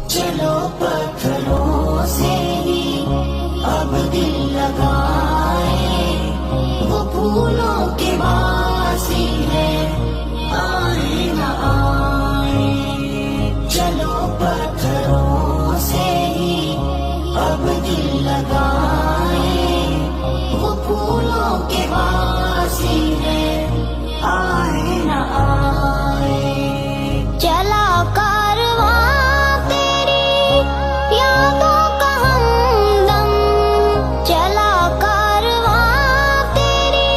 चलो पत्थरों से ही अब दिल लगाए, वो फूलों के वासी है, आए न आए। चलो पत्थरों से ही अब दिल लगाए, वो फूलों के वासी है, आए न आए। चला कारवां तेरी यादों का हमदम, चला कारवां तेरी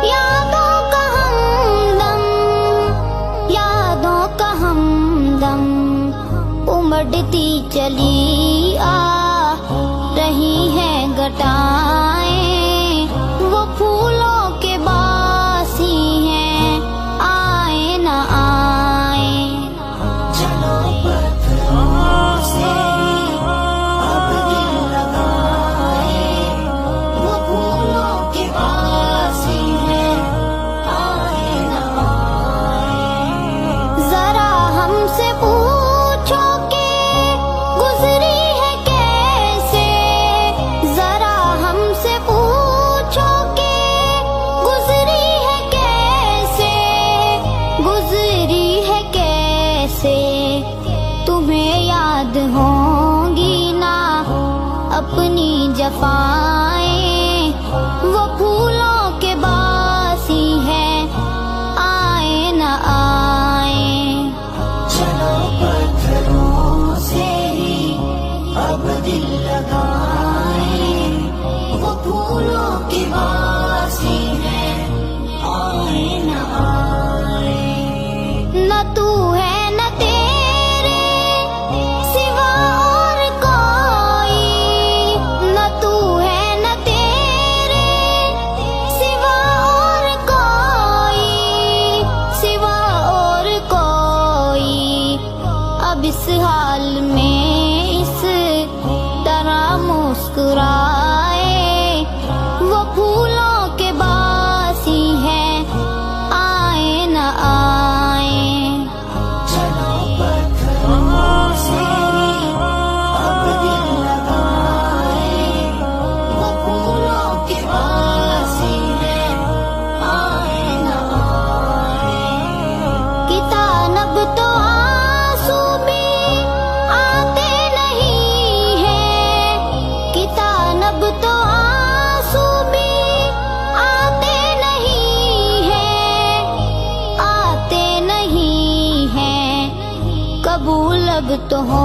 यादों का हमदम, यादों का हमदम। उमड़ती चली आ रही है घटाएं, वो फूलों के बासी हैं, आए न आए। चलो पत्थरों से अब दिल लगाए, वो फूलों के वासी है, आए न आए। जरा हमसे पूछो कि गुजरी है कैसे, जरा हमसे पूछो कि गुजरी है कैसे, गुजरी है कैसे। तुम्हें याद होंगी ना अपनी जफाएं, वो फूलों के बासी हैं, आए न आए। चलो पत्थरों से ही अब दिल लगाए, वो फूलों के वासी है, आए न आए। न तू है न तेरे सिवा और कोई, न तू है न तेरे सिवा और कोई, सिवा और कोई। अब इस हाल में इस तरह मुस्कुराए, वो फूलों के बासी हैं, आए न आए। चलो पत्थरों से ही अब दिल लगाए, वो फूलों के वासी है, आए न आए। कितानब तो आंसू भी आते नहीं है, कितानब तो आंसू भी आते नहीं है, आते नहीं है। कबूल अब तो हो